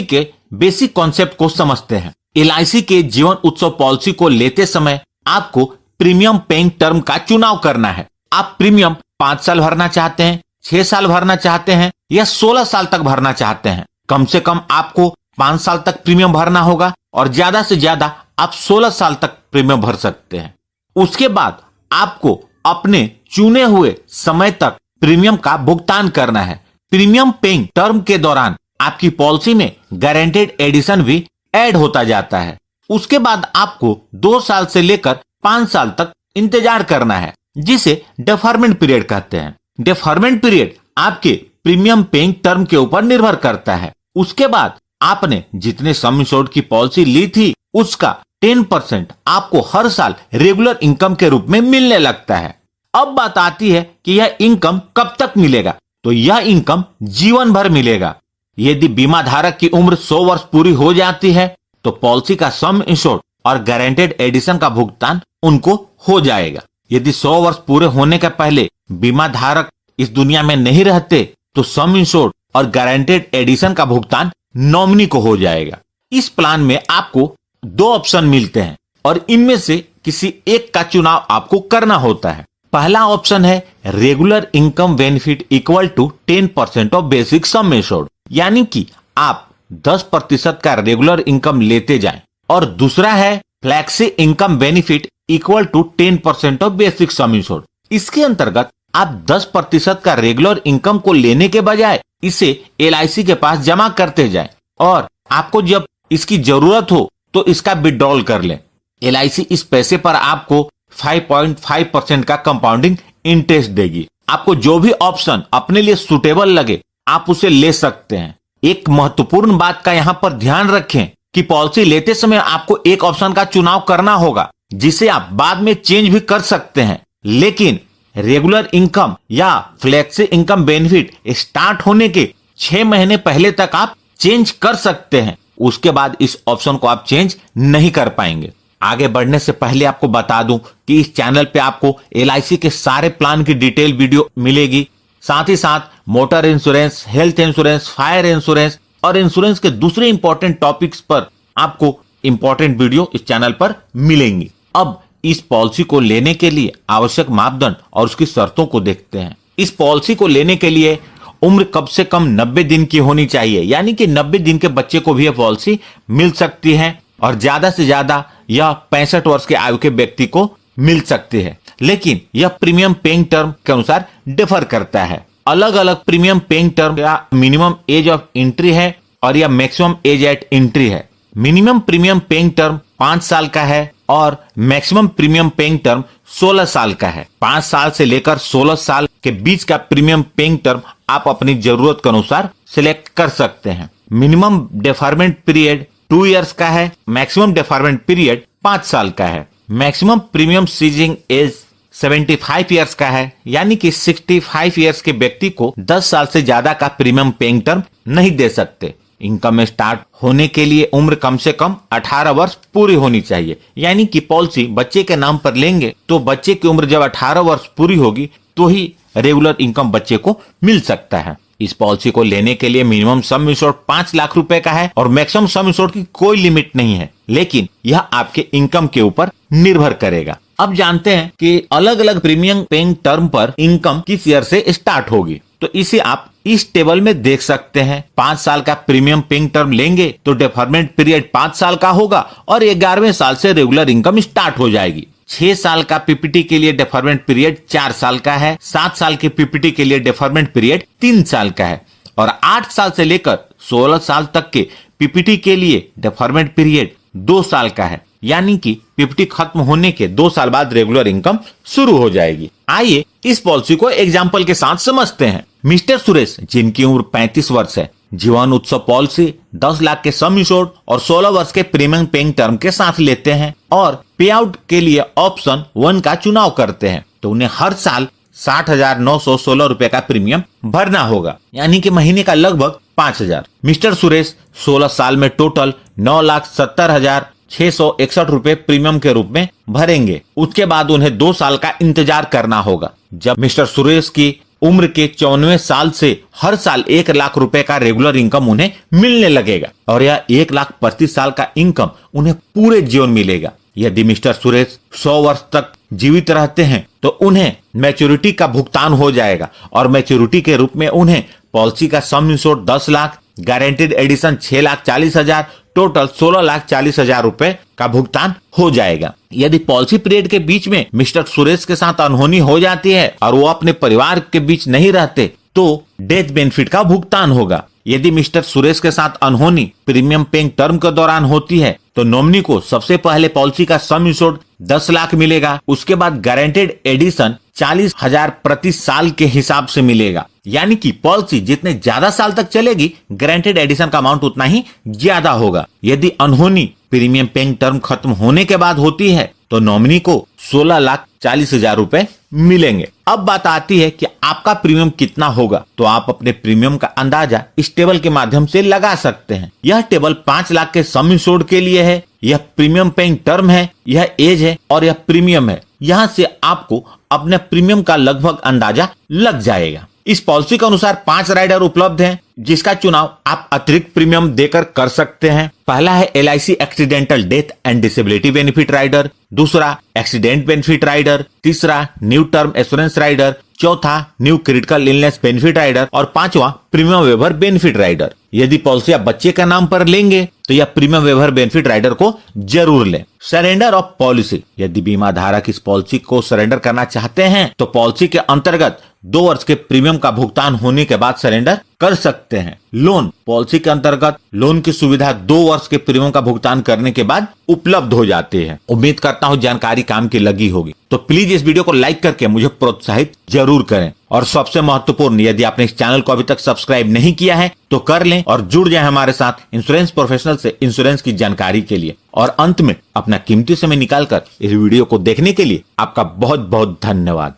के basic concept को समझते हैं। LIC के जीवन उत्सव पॉलिसी को लेते समय आपको प्रीमियम पेइंग टर्म का चुनाव करना है। आप प्रीमियम 5 साल भरना चाहते हैं, 6 साल भरना चाहते हैं या 16 साल तक भरना चाहते हैं। कम से कम आपको 5 साल तक प्रीमियम भरना होगा और ज्यादा से ज्यादा आप 16 साल तक प्रीमियम भर सकते हैं। उसके बाद आपको अपने चुने हुए समय तक प्रीमियम का भुगतान करना है। प्रीमियम पेइंग टर्म के दौरान आपकी पॉलिसी में गारंटेड एडिशन भी ऐड होता जाता है। उसके बाद आपको 2 साल से लेकर 5 साल तक इंतजार करना है, जिसे डेफरमेंट पीरियड कहते हैं। डेफरमेंट पीरियड आपके प्रीमियम पेइंग टर्म के ऊपर निर्भर करता है। उसके बाद आपने जितने सम इंश्योर्ड की पॉलिसी ली थी उसका 10% आपको हर साल रेगुलर इनकम के रूप में मिलने लगता है। अब बात आती है कि यह इनकम कब तक मिलेगा। तो यह इनकम जीवन भर मिलेगा। यदि बीमा धारक की उम्र 100 वर्ष पूरी हो जाती है तो पॉलिसी का सम इंश्योर्ड और गारंटेड एडिशन का भुगतान उनको हो जाएगा। यदि 100 वर्ष पूरे होने के पहले बीमा धारक इस दुनिया में नहीं रहते तो सम इंश्योर्ड और गारंटेड एडिशन का भुगतान नॉमिनी को हो जाएगा। इस प्लान में आपको 2 ऑप्शन मिलते हैं और इनमें से किसी एक का चुनाव आपको करना होता है। पहला ऑप्शन है regular income benefit equal to 10% of basic sum insured, यानी कि आप 10% का रेगुलर इनकम लेते जाएं। और दूसरा है flexi income benefit equal to 10% of basic sum insured. इसके अंतर्गत आप 10% का रेगुलर इनकम को लेने के बजाय इसे LIC के पास जमा करते जाएं और आपको जब इसकी जरूरत हो तो इसका विड्रॉल कर लें। LIC इस पैसे पर आपको 5.5% का कंपाउंडिंग इंटरेस्ट देगी। आपको जो भी ऑप्शन अपने लिए सुटेबल लगे आप उसे ले सकते हैं। एक महत्वपूर्ण बात का यहाँ पर ध्यान रखें कि पॉलिसी लेते समय आपको एक ऑप्शन का चुनाव करना होगा जिसे आप बाद में चेंज भी कर सकते हैं, लेकिन रेगुलर इनकम या फ्लेक्सी इनकम बेनिफिट स्टार्ट होने के 6 महीने पहले तक आप चेंज कर सकते हैं। उसके बाद इस ऑप्शन को आप चेंज नहीं कर पाएंगे। आगे बढ़ने से पहले आपको बता दूं कि इस चैनल पे आपको LIC के सारे प्लान की डिटेल वीडियो मिलेगी। साथ ही साथ motor insurance, health insurance, fire insurance और इंश्योरेंस के दूसरे इंपॉर्टेंट टॉपिक्स पर आपको इंपॉर्टेंट वीडियो इस चैनल पर मिलेंगी। अब इस पॉलिसी को लेने के लिए आवश्यक मापदंड और उसकी शर्तों को देखते हैं। इस पॉलिसी को लेने के लिए उम्र कम से कम 90 दिन की होनी चाहिए, यानी कि 90 दिन के बच्चे को भी यह पॉलिसी मिल सकती है और ज्यादा से ज्यादा यह 65 वर्ष के आयु के व्यक्ति को मिल सकती है। लेकिन यह प्रीमियम पेइंग टर्म के अनुसार डिफर करता है। अलग अलग प्रीमियम पेइंग टर्म या मिनिमम एज ऑफ एंट्री है और या मैक्सिमम एज एट एंट्री है। मिनिमम प्रीमियम पेइंग टर्म 5 साल का है और मैक्सिमम प्रीमियम पेइंग टर्म 16 साल का है। 5 साल से लेकर 16 साल के बीच का प्रीमियम पेइंग टर्म आप अपनी जरूरत के अनुसार सिलेक्ट कर सकते हैं। मिनिमम डेफरमेंट पीरियड 2 इयर्स का है, मैक्सिमम डेफरमेंट पीरियड 5 साल का है। Maximum premium ceasing age 75 years का है, यानी कि 65 इयर्स के व्यक्ति को 10 साल से ज्यादा का प्रीमियम पेइंग टर्म नहीं दे सकते। इनकम स्टार्ट होने के लिए उम्र कम से कम 18 वर्ष पूरी होनी चाहिए, यानी कि पॉलिसी बच्चे के नाम पर लेंगे तो बच्चे की उम्र जब 18 वर्ष पूरी होगी तो ही रेगुलर इनकम बच्चे को मिल सकता है। इस पॉलिसी को लेने के लिए मिनिमम सम इंश्योर्ड 5 लाख रुपए का है और मैक्सिमम सम इंश्योर्ड की कोई लिमिट नहीं है, लेकिन यह आपके इनकम के ऊपर निर्भर करेगा। अब जानते हैं कि अलग अलग प्रीमियम पेइंग टर्म पर इनकम किस ईयर से स्टार्ट होगी। तो इसे आप इस टेबल में देख सकते हैं। 5 साल का प्रीमियम पेइंग टर्म लेंगे तो डेफरमेंट पीरियड 5 साल का होगा और 11वें साल से रेगुलर इनकम स्टार्ट हो जाएगी। 6 साल का PPT के लिए डेफरमेंट पीरियड 4 साल का है। 7 साल के PPT के लिए डेफरमेंट पीरियड 3 साल का है और 8 साल से लेकर 16 साल तक के PPT के लिए डेफरमेंट पीरियड 2 साल का है, यानी कि PPT खत्म होने के 2 साल बाद रेगुलर इनकम शुरू हो जाएगी। आइए इस पॉलिसी को एग्जाम्पल के साथ समझते हैं। मिस्टर सुरेश, जिनकी उम्र 35 वर्ष है, जीवन उत्सव पॉलिसी 10 लाख के सम इंश्योर्ड और 16 वर्ष के प्रीमियम पेइंग टर्म के साथ लेते हैं और पे आउट के लिए ऑप्शन 1 का चुनाव करते हैं। तो उन्हें हर साल 60,916 रुपए का प्रीमियम भरना होगा, यानी कि महीने का लगभग 5,000। मिस्टर सुरेश 16 साल में टोटल 9,70,661 रुपए प्रीमियम के रूप में भरेंगे। उसके बाद उन्हें 2 साल का इंतजार करना होगा। जब मिस्टर सुरेश की उम्र के 94वें साल से हर साल 1 लाख रुपए का रेगुलर इनकम उन्हें मिलने लगेगा और यह 1 लाख प्रति साल का इनकम उन्हें पूरे जीवन मिलेगा। यदि मिस्टर सुरेश 100 वर्ष तक जीवित रहते हैं तो उन्हें मैच्योरिटी का भुगतान हो जाएगा और मैच्योरिटी के रूप में उन्हें पॉलिसी का sum insured 10 lakh, guaranteed addition 6,40,000, total 16,40,000 रुपए का भुगतान हो जाएगा। यदि पॉलिसी पीरियड के बीच में मिस्टर सुरेश के साथ अनहोनी हो जाती है और वो अपने परिवार के बीच नहीं रहते तो डेथ बेनिफिट का भुगतान होगा। यदि मिस्टर सुरेश के साथ अनहोनी प्रीमियम पेइंग टर्म के दौरान होती है तो नॉमिनी को सबसे पहले पॉलिसी का सम इंश्योर्ड 10 लाख मिलेगा, उसके बाद गारंटेड एडिशन 40,000 प्रति साल के हिसाब से मिलेगा। यानी कि पॉलिसी जितने ज्यादा साल तक चलेगी गारंटेड एडिशन का अमाउंट उतना ही ज्यादा होगा। यदि अनहोनी प्रीमियम पेइंग टर्म खत्म होने के बाद होती है तो नॉमिनी को 16,40,000 रुपए मिलेंगे। अब बात आती है कि आपका प्रीमियम कितना होगा, तो आप अपने प्रीमियम का अंदाजा इस टेबल के माध्यम से लगा सकते हैं। यह टेबल 5 लाख के सम इंश्योर्ड के लिए है, यह प्रीमियम पेइंग टर्म है, यह एज है और यह प्रीमियम है। यहाँ से आपको अपने प्रीमियम का लगभग अंदाजा लग जाएगा। इस पॉलिसी के अनुसार 5 राइडर उपलब्ध हैं, जिसका चुनाव आप अतिरिक्त प्रीमियम देकर कर सकते हैं। पहला है LIC accidental death and disability benefit rider, दूसरा एक्सीडेंट बेनिफिट राइडर, तीसरा न्यू टर्म एश्योरेंस राइडर, चौथा new critical illness benefit rider और पांचवा प्रीमियम वेवर बेनिफिट राइडर। यदि पॉलिसी आप बच्चे का नाम पर लेंगे तो यह प्रीमियम वेवर बेनिफिट राइडर को जरूर लें। सरेंडर ऑफ पॉलिसी, यदि बीमा धारक इस पॉलिसी को सरेंडर करना चाहते हैं तो पॉलिसी के अंतर्गत 2 वर्ष के प्रीमियम का भुगतान होने के बाद सरेंडर कर सकते हैं। लोन, पॉलिसी के अंतर्गत लोन की सुविधा 2 वर्ष के प्रीमियम का भुगतान करने के बाद उपलब्ध हो जाती है। उम्मीद करता हूँ जानकारी काम की लगी होगी, तो प्लीज इस वीडियो को लाइक करके मुझे प्रोत्साहित जरूर करें। और सबसे महत्वपूर्ण, यदि आपने इस चैनल को अभी तक सब्सक्राइब नहीं किया है तो कर लें और जुड़ जाए हमारे साथ इंश्योरेंस प्रोफेशनल से इंश्योरेंस की जानकारी के लिए। और अंत में अपना कीमती समय निकालकर इस वीडियो को देखने के लिए आपका बहुत बहुत धन्यवाद।